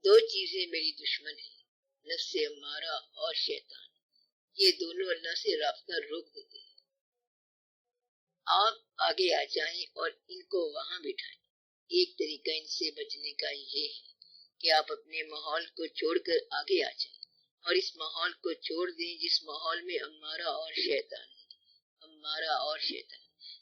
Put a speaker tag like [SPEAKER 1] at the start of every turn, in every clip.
[SPEAKER 1] دو چیزیں میری دشمن ہیں، نفس امارہ اور شیطان۔ یہ دونوں اللہ سے رابطہ روک دیتے ہیں۔ آپ آگے آ جائیں اور ان کو وہاں بٹھائیں۔ ایک طریقہ ان سے بچنے کا یہ ہے کہ آپ اپنے ماحول کو چھوڑ کر آگے آ جائیں اور اس ماحول کو چھوڑ دیں جس ماحول میں امارہ اور شیطان ہے۔ امارہ اور شیطان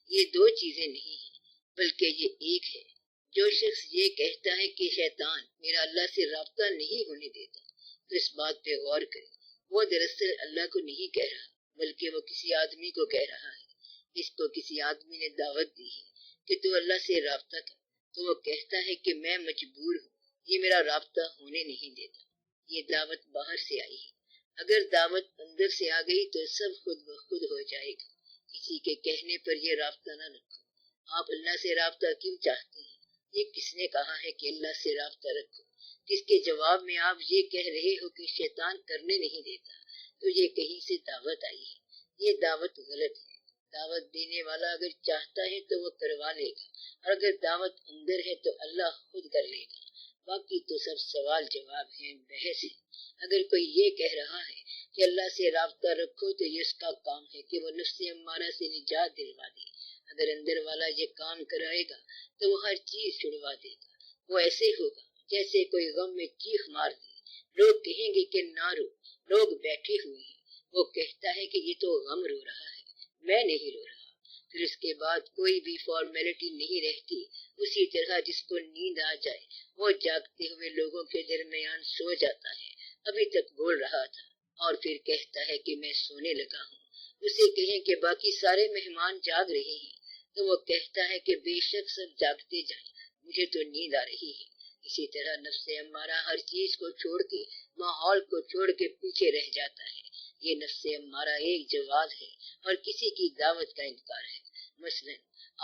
[SPEAKER 1] یہ دو چیزیں نہیں ہیں بلکہ یہ ایک ہے۔ جو شخص یہ کہتا ہے کہ شیطان میرا اللہ سے رابطہ نہیں ہونے دیتا تو اس بات پہ غور کریں، وہ دراصل اللہ کو نہیں کہہ رہا بلکہ وہ کسی آدمی کو کہہ رہا ہے۔ اس کو کسی آدمی نے دعوت دی ہے کہ تو اللہ سے رابطہ کر، تو وہ کہتا ہے کہ میں مجبور ہوں، یہ میرا رابطہ ہونے نہیں دیتا۔ یہ دعوت باہر سے آئی ہے۔ اگر دعوت اندر سے آ گئی تو سب خود بخود ہو جائے گا۔ کسی کے کہنے پر یہ رابطہ نہ رکھو۔ آپ اللہ سے رابطہ کیوں چاہتے ہیں؟ یہ کس نے کہا ہے کہ اللہ سے رابطہ رکھو؟ جس کے جواب میں آپ یہ کہہ رہے ہو کہ شیطان کرنے نہیں دیتا، تو یہ کہیں سے دعوت آئی ہے۔ یہ دعوت غلط ہے۔ دعوت دینے والا اگر چاہتا ہے تو وہ کروا لے گا، اور اگر دعوت اندر ہے تو اللہ خود کر لے گا۔ باقی تو سب سوال جواب ہیں، بحث ہے۔ اگر کوئی یہ کہہ رہا ہے کہ اللہ سے رابطہ رکھو تو یہ اس کا کام ہے کہ وہ نفس امارہ سے نجات دلوا دے۔ اگر اندر والا یہ کام کرائے گا تو وہ ہر چیز چھڑوا دے گا۔ وہ ایسے ہوگا جیسے کوئی غم میں چیخ مار دے۔ لوگ کہیں گے کہ نہ رو، لوگ بیٹھے ہوئے ہیں۔ وہ کہتا ہے کہ یہ تو غم رو رہا ہے، میں نہیں رو رہا۔ پھر اس کے بعد کوئی بھی فارمیلٹی نہیں رہتی۔ اسی طرح جس کو نیند آ جائے وہ جاگتے ہوئے لوگوں کے درمیان سو جاتا ہے، ابھی تک بول رہا تھا، اور پھر کہتا ہے کہ میں سونے لگا ہوں۔ اسے کہیں کہ باقی سارے مہمان جاگ رہے ہیں تو وہ کہتا ہے کہ بے شک سب جاگتے جائیں، مجھے تو نیند آ رہی ہے۔ اسی طرح نفس امارہ ہر چیز کو چھوڑ کے، ماحول کو چھوڑ کے پیچھے رہ جاتا ہے۔ یہ نفس امارہ ایک جواد ہے اور کسی کی دعوت کا انکار ہے۔ مثلا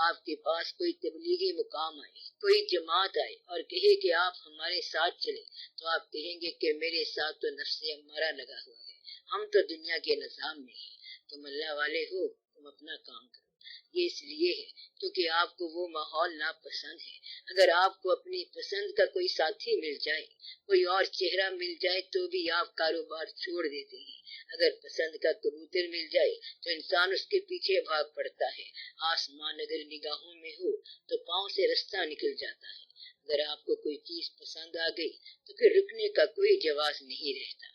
[SPEAKER 1] آپ کے پاس کوئی تبلیغی مقام آئے، کوئی جماعت آئے اور کہے کہ آپ ہمارے ساتھ چلیں، تو آپ کہیں گے کہ میرے ساتھ تو نفس امارہ لگا ہوا ہے، ہم تو دنیا کے نظام میں ہیں، تم اللہ والے ہو، تم اپنا کام کرو۔ یہ اس لیے ہے کیونکہ آپ کو وہ ماحول ناپسند ہے۔ اگر آپ کو اپنی پسند کا کوئی ساتھی مل جائے، کوئی اور چہرہ مل جائے تو بھی آپ کاروبار چھوڑ دیتے ہیں۔ اگر پسند کا کبوتر مل جائے تو انسان اس کے پیچھے بھاگ پڑتا ہے۔ آسمان اگر نگاہوں میں ہو تو پاؤں سے رستہ نکل جاتا ہے۔ اگر آپ کو کوئی چیز پسند آ گئی تو پھر رکنے کا کوئی جواز نہیں رہتا۔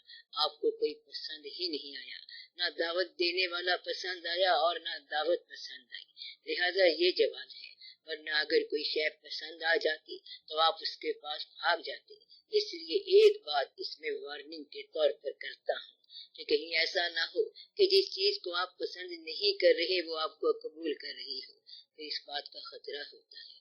[SPEAKER 1] آپ کو کوئی پسند ہی نہیں آیا، نہ دعوت دینے والا پسند آیا اور نہ دعوت پسند آئی، لہذا یہ جواز ہے۔ ورنہ اگر کوئی شے پسند آ جاتی تو آپ اس کے پاس بھاگ جاتے۔ اس لیے ایک بات اس میں وارننگ کے طور پر کرتا ہوں کہ کہیں ایسا نہ ہو کہ جس چیز کو آپ پسند نہیں کر رہے وہ آپ کو قبول کر رہی ہو، تو اس بات کا خطرہ ہوتا ہے۔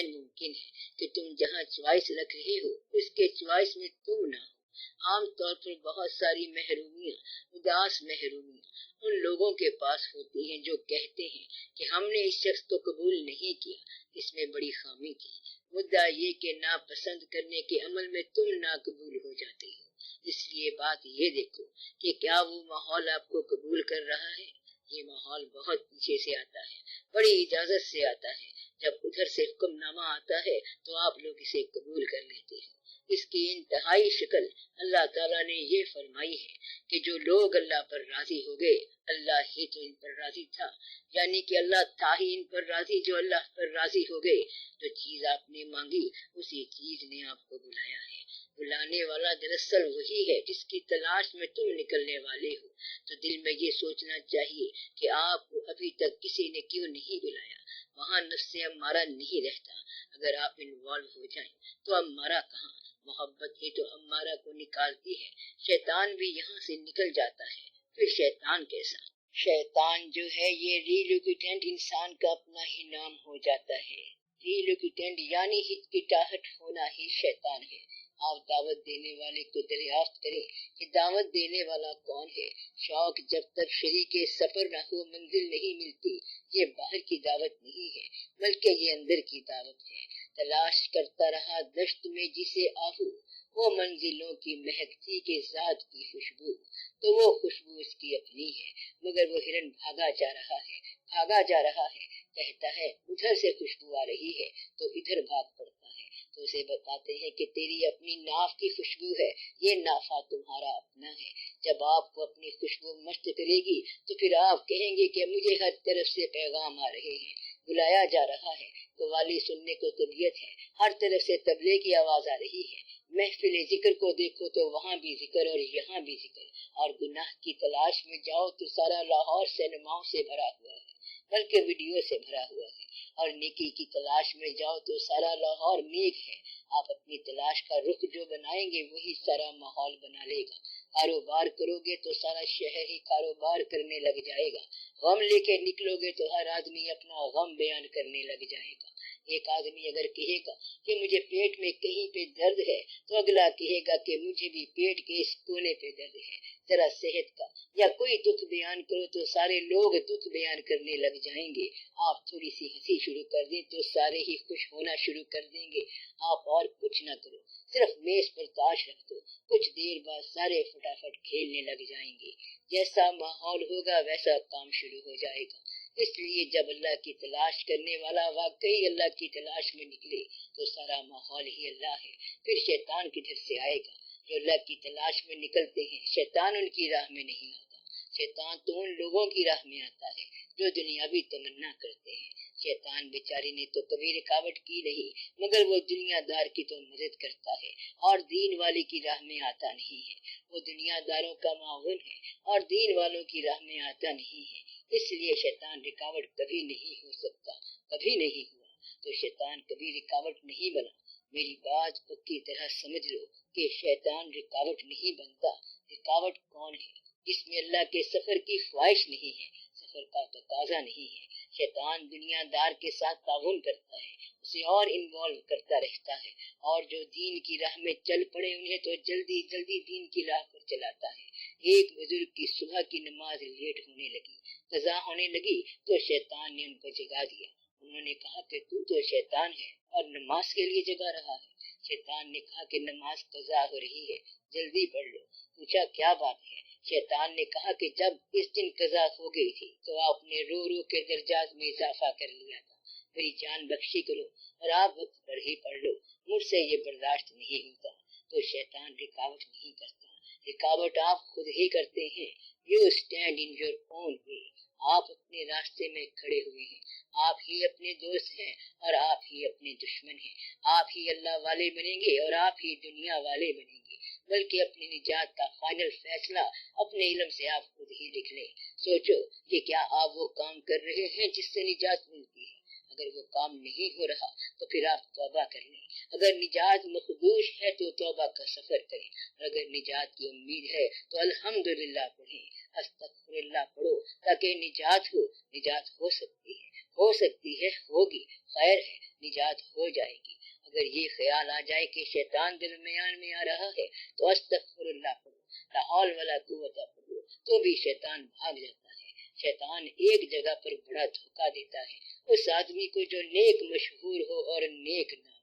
[SPEAKER 1] ممکن ہے کہ تم جہاں چوائس رکھ رہے ہو اس کے چوائس میں تم نہ ہو۔ عام طور پر بہت ساری محرومیاں، اداس محرومیاں ان لوگوں کے پاس ہوتی ہیں جو کہتے ہیں کہ ہم نے اس شخص کو قبول نہیں کیا، اس میں بڑی خامی تھی۔ مدعا یہ کہ ناپسند کرنے کے عمل میں تم ناقبول ہو جاتے ہو۔ اس لیے بات یہ دیکھو کہ کیا وہ ماحول آپ کو قبول کر رہا ہے۔ یہ ماحول بہت پیچھے سے آتا ہے، بڑی اجازت سے آتا ہے۔ جب ادھر سے حکم نامہ آتا ہے تو آپ لوگ اسے قبول کر لیتے ہیں۔ اس کی انتہائی شکل اللہ تعالیٰ نے یہ فرمائی ہے کہ جو لوگ اللہ پر راضی ہو گئے، اللہ ہی تو ان پر راضی تھا، یعنی کہ اللہ تھا ہی ان پر راضی جو اللہ پر راضی ہو گئے۔ جو چیز آپ نے مانگی اسی چیز نے آپ کو بلایا ہے۔ بلانے والا دراصل وہی ہے جس کی تلاش میں تم نکلنے والے ہو۔ تو دل میں یہ سوچنا چاہیے کہ آپ کو ابھی تک کسی نے کیوں نہیں بلایا۔ وہاں نفس امارہ نہیں رہتا۔ اگر آپ انوالو ہو جائیں تو امارہ کہاں؟ محبت ہی تو امارہ کو نکالتی ہے۔ شیطان بھی یہاں سے نکل جاتا ہے۔ پھر شیطان کیسا؟ شیطان جو ہے یہ ریلوکیٹنٹ انسان کا اپنا ہی نام ہو جاتا ہے۔ ریلوکیٹنٹ یعنی ہچکچاہٹ ہونا ہی شیطان ہے۔ آپ دعوت دینے والے کو دریافت کریں کہ دعوت دینے والا کون ہے۔ شوق جب تک شریک سفر نہ ہو منزل نہیں ملتی۔ یہ باہر کی دعوت نہیں ہے بلکہ یہ اندر کی دعوت ہے۔ تلاش کرتا رہا دشت میں جسے آہو، وہ منزلوں کی مہکتی کے ذات کی خوشبو، تو وہ خوشبو اس کی اپنی ہے، مگر وہ ہرن بھاگا جا رہا ہے، بھاگا جا رہا ہے، کہتا ہے ادھر سے خوشبو آ رہی ہے تو ادھر بھاگ پڑتا ہے، تو اسے بتاتے ہیں کہ تیری اپنی ناف کی خوشبو ہے، یہ نافہ تمہارا اپنا ہے۔ جب آپ کو اپنی خوشبو مست کرے گی تو پھر آپ کہیں گے کہ مجھے ہر طرف سے پیغام آ رہے ہیں، بلایا جا رہا ہے، قوالی سننے کو طبیعت ہے، ہر طرف سے تبلیغ کی آواز آ رہی ہے۔ محفل ذکر کو دیکھو تو وہاں بھی ذکر اور یہاں بھی ذکر، اور گناہ کی تلاش میں جاؤ تو سارا لاہور سینماؤں سے بھرا ہوا ہے، بلکہ ویڈیو سے بھرا ہوا ہے، اور نیکی کی تلاش میں جاؤ تو سارا لاہور نیک ہے۔ آپ اپنی تلاش کا رخ جو بنائیں گے وہی سارا ماحول بنا لے گا۔ کاروبار کرو گے تو سارا شہر ہی کاروبار کرنے لگ جائے گا۔ غم لے کے نکلو گے تو ہر آدمی اپنا غم بیان کرنے لگ جائے گا۔ ایک آدمی اگر کہے گا کہ مجھے پیٹ میں کہیں پہ درد ہے تو اگلا کہے گا کہ مجھے بھی پیٹ کے اس کونے پہ درد ہے، ذرا صحت کا یا کوئی دکھ بیان کرو تو سارے لوگ دکھ بیان کرنے لگ جائیں گے۔ آپ تھوڑی سی ہنسی شروع کر دیں تو سارے ہی خوش ہونا شروع کر دیں گے۔ آپ اور کچھ نہ کرو، صرف میز پر تاش رکھ دو، کچھ دیر بعد سارے فٹافٹ کھیلنے لگ جائیں گے۔ جیسا ماحول ہوگا ویسا کام شروع ہو جائے گا۔ اس لیے جب اللہ کی تلاش کرنے والا واقعی اللہ کی تلاش میں نکلے تو سارا ماحول ہی اللہ ہے۔ پھر شیطان کدھر سے آئے گا؟ جو اللہ کی تلاش میں نکلتے ہیں شیطان ان کی راہ میں نہیں آتا، شیطان تو ان لوگوں کی راہ میں آتا ہے جو دنیاوی تمنا کرتے ہیں۔ شیطان بیچاری نے تو کبھی رکاوٹ کی نہیں، مگر وہ دنیا دار کی تو مدد کرتا ہے اور دین والے کی راہ میں آتا نہیں ہے۔ وہ دنیا داروں کا معاون ہے اور دین والوں کی راہ میں آتا نہیں ہے، اس لیے شیطان رکاوٹ کبھی نہیں ہو سکتا، کبھی نہیں ہوا تو شیطان کبھی رکاوٹ نہیں بنا۔ میری بات پکی طرح سمجھ لو کہ شیطان رکاوٹ نہیں بنتا۔ رکاوٹ کون ہے؟ جس میں اللہ کے سفر کی خواہش نہیں ہے، سفر کا تقاضا نہیں ہے۔ شیطان دنیا دار کے ساتھ تعاون کرتا ہے، اسے اور انوالو کرتا رہتا ہے، اور جو دین کی راہ میں چل پڑے انہیں تو جلدی جلدی دین کی راہ پر چلاتا ہے۔ ایک بزرگ کی صبح کی نماز لیٹ ہونے لگی، قضا ہونے لگی تو شیطان نے ان کو جگا دیا۔ انہوں نے کہا کہ تو شیطان ہے اور نماز کے لیے جگا رہا ہے۔ شیطان نے کہا کہ نماز قضا ہو رہی ہے، جلدی پڑھ لو۔ پوچھا کیا بات ہے؟ شیطان نے کہا کہ جب اس دن قضا ہو گئی تھی تو آپ نے رو رو کے درجات میں اضافہ کر لیا تھا، میری جان بخشی کرو اور آپ وقت پر ہی پڑھ لو، مجھ سے یہ برداشت نہیں ہوتا۔ تو شیطان رکاوٹ نہیں کرتا، رکاوٹ آپ خود ہی کرتے ہیں۔ You stand in your own way, آپ اپنے راستے میں کھڑے ہوئے ہیں۔ آپ ہی اپنے دوست ہیں اور آپ ہی اپنے دشمن ہیں۔ آپ ہی اللہ والے بنیں گے اور آپ ہی دنیا والے بنیں گے، بلکہ اپنی نجات کا فائنل فیصلہ اپنے علم سے آپ خود ہی لکھ لیں۔ سوچو کہ کیا آپ وہ کام کر رہے ہیں جس سے نجات ملتی ہے؟ اگر وہ کام نہیں ہو رہا تو پھر آپ توبہ کر لیں۔ اگر نجات مخدوش ہے تو توبہ کا سفر کریں، اور اگر نجات کی امید ہے تو الحمدللہ پڑھیں، استغفر اللہ پڑھو تاکہ نجات ہو۔ نجات ہو سکتی ہے، ہو سکتی ہے، ہوگی، خیر ہے، نجات ہو جائے گی۔ اگر یہ خیال آ جائے کہ شیطان درمیان میں آ رہا ہے تو استغفر اللہ پڑھو، لا حول ولا قوت پڑھو، تو بھی شیطان بھاگ جاتا ہے۔ شیطان ایک جگہ پر بڑا دھوکہ دیتا ہے، اس آدمی کو جو نیک مشہور ہو اور نیک نہ ہو۔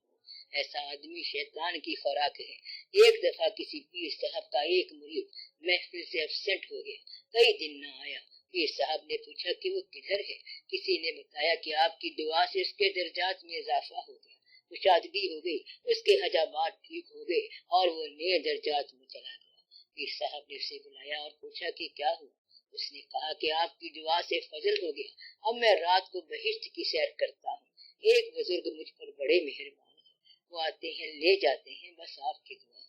[SPEAKER 1] ایسا آدمی شیطان کی خوراک ہے۔ ایک دفعہ کسی پیر صاحب کا ایک مرید محفل سے ایبسنٹ ہو گیا، کئی دن نہ آیا۔ پیر صاحب نے پوچھا کہ وہ کدھر ہے؟ کسی نے بتایا کہ آپ کی دعا سے اس کے درجات میں اضافہ ہو گیا، کشادگی ہو گئی، اس کے حجابات ٹھیک ہو گئے اور وہ نئے درجات میں چلا گیا۔ پیر صاحب نے اسے بلایا اور پوچھا کہ کیا ہوا؟ اس نے کہا کہ آپ کی دعا سے فضل ہو گیا، اب میں رات کو بہشت کی سیر کرتا ہوں۔ ایک بزرگ مجھ پر بڑے مہربان ہیں، وہ آتے ہیں لے جاتے ہیں، بس آپ کی دعا۔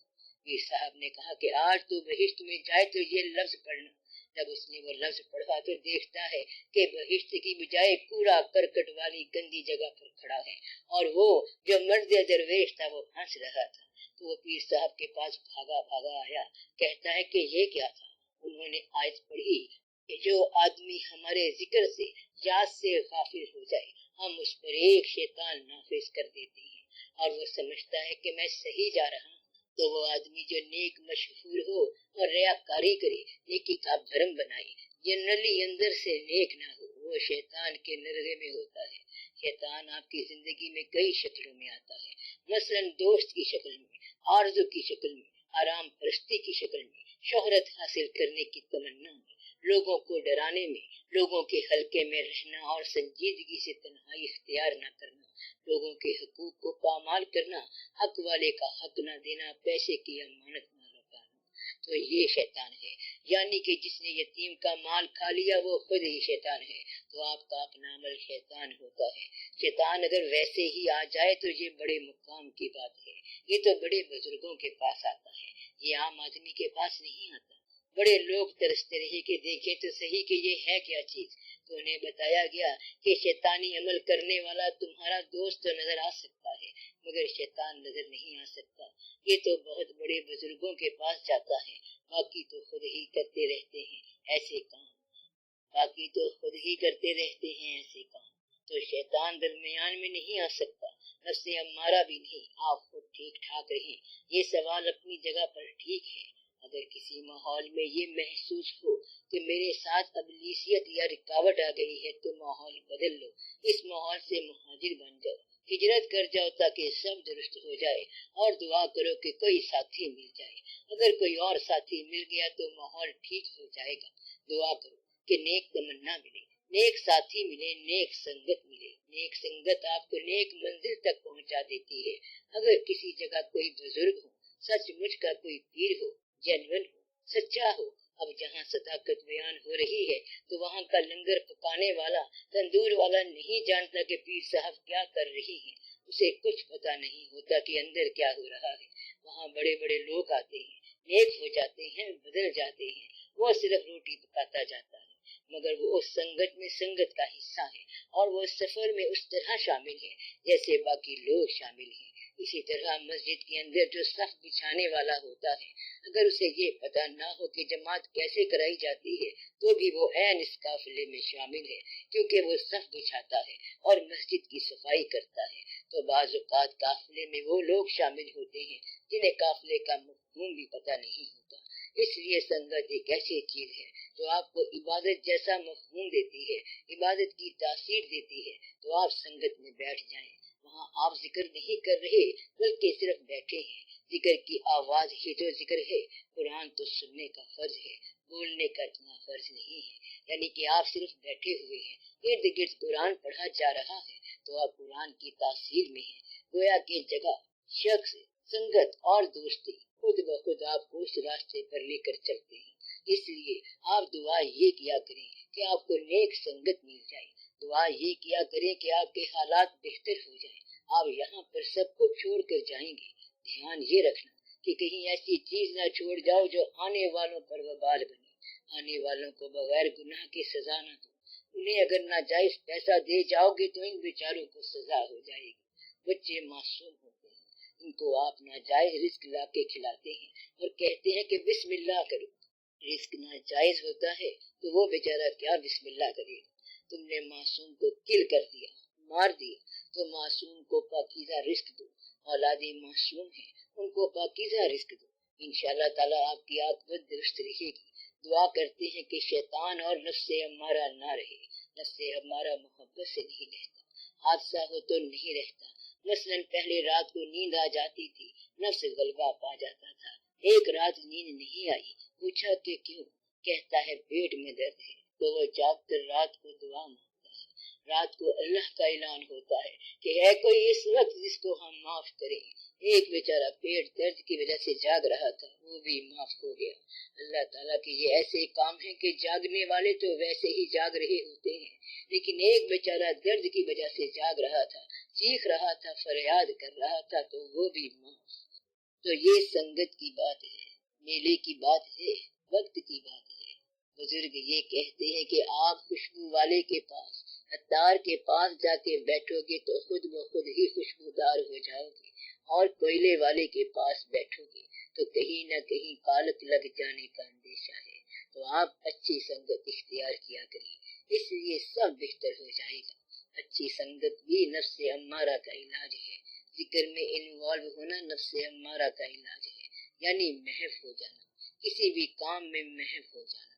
[SPEAKER 1] پیر صاحب نے کہا کہ آج تو بہشت میں جائے تو یہ لفظ پڑھنا۔ جب اس نے وہ لفظ پڑھا تو دیکھتا ہے کہ بہشت کی بجائے کوڑا کرکٹ والی گندی جگہ پر کھڑا ہے، اور وہ جو مرد درویش تھا وہ ہنس رہا تھا۔ تو وہ پیر صاحب کے پاس بھاگا بھاگا آیا، کہتا ہے کہ یہ کیا تھا؟ انہوں نے آیت پڑھی کہ جو آدمی ہمارے ذکر سے یاد سے غافل ہو جائے ہم اس پر ایک شیطان نافذ کر دیتے ہیں، اور وہ سمجھتا ہے کہ میں صحیح جا رہا ہوں۔ تو وہ آدمی جو نیک مشہور ہو اور ریاکاری کرے، نیکی کا بھرم بنائے، جنرلی اندر سے نیک نہ ہو، وہ شیطان کے نرغے میں ہوتا ہے۔ شیطان آپ کی زندگی میں کئی شکلوں میں آتا ہے، مثلا دوست کی شکل میں، آرزو کی شکل میں، آرام پرستی کی شکل میں، شہرت حاصل کرنے کی تمنا میں، لوگوں کو ڈرانے میں، لوگوں کے حلقے میں رہنا اور سنجیدگی سے تنہائی اختیار نہ کرنا، لوگوں کے حقوق کو پامال کرنا، حق والے کا حق نہ دینا، پیسے کی امانت نہ لوٹانا، تو یہ شیطان ہے۔ یعنی کہ جس نے یتیم کا مال کھا لیا وہ خود ہی شیطان ہے۔ تو آپ کا اپنا عمل شیطان ہوتا ہے۔ شیطان اگر ویسے ہی آ جائے تو یہ بڑے مقام کی بات ہے، یہ تو بڑے بزرگوں کے پاس آتا ہے، یہ عام آدمی کے پاس نہیں آتا۔ بڑے لوگ ترستے رہے کہ دیکھیں تو صحیح کہ یہ ہے کیا چیز، تو انہیں بتایا گیا کہ شیطانی عمل کرنے والا تمہارا دوست تو نظر آ سکتا ہے مگر شیطان نظر نہیں آ سکتا، یہ تو بہت بڑے بزرگوں کے پاس جاتا ہے، باقی تو خود ہی کرتے رہتے ہیں ایسے کام، باقی تو خود ہی کرتے رہتے ہیں ایسے کام، تو شیطان درمیان میں نہیں آ سکتا، نفس امارہ بھی نہیں، آپ خود ٹھیک ٹھاک رہیں۔ یہ سوال اپنی جگہ پر ٹھیک ہے۔ اگر کسی ماحول میں یہ محسوس ہو کہ میرے ساتھ ابلیسیت یا رکاوٹ آ گئی ہے تو ماحول بدل لو، اس ماحول سے مہاجر بن جاؤ، ہجرت کر جاؤ تاکہ سب درست ہو جائے، اور دعا کرو کہ کوئی ساتھی مل جائے، اگر کوئی اور ساتھی مل گیا تو ماحول ٹھیک ہو جائے گا۔ دعا کرو کہ نیک تمنا ملے، نیک ساتھی ملے، نیک سنگت ملے، نیک سنگت آپ کو نیک منزل تک پہنچا دیتی ہے۔ اگر کسی جگہ کوئی بزرگ ہو، سچ مچ کا کوئی پیر ہو، جینون ہو، سچا ہو، اب جہاں صداقت بیان ہو رہی ہے تو وہاں کا لنگر پکانے والا، تندور والا نہیں جانتا کہ پیر صاحب کیا کر رہی ہیں، اسے کچھ پتا نہیں ہوتا کہ اندر کیا ہو رہا ہے۔ وہاں بڑے بڑے لوگ آتے ہیں، نیک ہو جاتے ہیں، بدل جاتے ہیں، وہ صرف روٹی پکاتا جاتا ہے مگر وہ اس سنگت میں سنگت کا حصہ ہے، اور وہ سفر میں اس طرح شامل ہے جیسے باقی لوگ شامل ہیں۔ اسی طرح مسجد کے اندر جو صف بچھانے والا ہوتا ہے، اگر اسے یہ پتا نہ ہو کہ جماعت کیسے کرائی جاتی ہے تو بھی وہ عین اس قافلے میں شامل ہے، کیونکہ وہ صف بچھاتا ہے اور مسجد کی صفائی کرتا ہے۔ تو بعض اوقات قافلے میں وہ لوگ شامل ہوتے ہیں جنہیں قافلے کا مفہوم بھی پتا نہیں ہوتا۔ اس لیے سنگت ایک ایسی چیز ہے جو آپ کو عبادت جیسا مفہوم دیتی ہے، عبادت کی تاثیر دیتی ہے، تو آپ سنگت میں بیٹھ جائیں۔ وہاں آپ ذکر نہیں کر رہے بلکہ صرف بیٹھے ہیں، ذکر کی آواز ہی تو ذکر ہے۔ قرآن تو سننے کا فرض ہے، بولنے کا اتنا فرض نہیں ہے، یعنی کہ آپ صرف بیٹھے ہوئے ہیں، ارد گرد قرآن پڑھا جا رہا ہے تو آپ قرآن کی تاثیر میں ہیں، گویا کہ جگہ، شخص، سنگت اور دوستی خود بخود آپ کو اس راستے پر لے کر چلتے ہیں۔ اس لیے آپ دعا یہ کیا کریں کہ آپ کو نیک سنگت مل جائے، دعا یہ کیا کریں کہ آپ کے حالات بہتر ہو جائیں۔ آپ یہاں پر سب کو چھوڑ کر جائیں گے، دھیان یہ رکھنا کہ کہیں ایسی چیز نہ چھوڑ جاؤ جو آنے والوں پر وبال بنے، آنے والوں کو بغیر گناہ کی سزا نہ دو۔ انہیں اگر ناجائز پیسہ دے جاؤ گے تو ان بیچاروں کو سزا ہو جائے گی۔ بچے معصوم ہوتے ہیں، ان کو آپ ناجائز رزق لا کے کھلاتے ہیں اور کہتے ہیں کہ بسم اللہ کرو، رزق ناجائز ہوتا ہے تو وہ بیچارہ کیا بسم اللہ کرے گا؟ تم نے معصوم کو کل کر دیا، مار دیا، تو معصوم کو پاکیزہ رزق دو، اولادیں معصوم ہیں ان کو پاکیزہ رزق دو، انشاءاللہ تعالیٰ آپ کی عاقبت درست رہے گی۔ دعا کرتے ہیں کہ شیطان اور نفس امارہ نہ رہے، نفس امارہ محبت سے نہیں رہتا، حادثہ ہو تو نہیں رہتا۔ مثلاً پہلے رات کو نیند آ جاتی تھی، نفس غلبہ پا جاتا تھا، ایک رات نیند نہیں آئی، پوچھا کہ کیوں؟ کہتا ہے پیٹ میں درد ہے، تو وہ جاگ کر رات کو دعا مانگتا ہے، رات کو اللہ کا اعلان ہوتا ہے کہ ہے کوئی اس وقت جس کو ہم معاف کریں۔ ایک بیچارہ پیٹ درد کی وجہ سے جاگ رہا تھا، وہ بھی معاف ہو گیا۔ اللہ تعالیٰ کے یہ ایسے کام ہیں کہ جاگنے والے تو ویسے ہی جاگ رہے ہوتے ہیں، لیکن ایک بیچارہ درد کی وجہ سے جاگ رہا تھا، چیخ رہا تھا، فریاد کر رہا تھا، تو وہ بھی معاف۔ تو یہ سنگت کی بات ہے، میلے کی بات ہے، وقت کی بات ہے۔ بزرگ یہ کہتے ہیں کہ آپ خوشبو والے کے پاس، عطار کے پاس جا کے بیٹھو گے تو خود بخود ہی خوشبودار ہو جاؤ گے، اور کوئلے والے کے پاس بیٹھو گے تو کہیں نہ کہیں کالک لگ جانے کا اندیشہ ہے۔ تو آپ اچھی سنگت اختیار کیا کریں، اس لیے سب بہتر ہو جائے گا۔ اچھی سنگت بھی نفس امارہ کا علاج ہے، ذکر میں انوالو ہونا نفس امارہ کا علاج ہے، یعنی محو ہو جانا، کسی بھی کام میں محو ہو جانا۔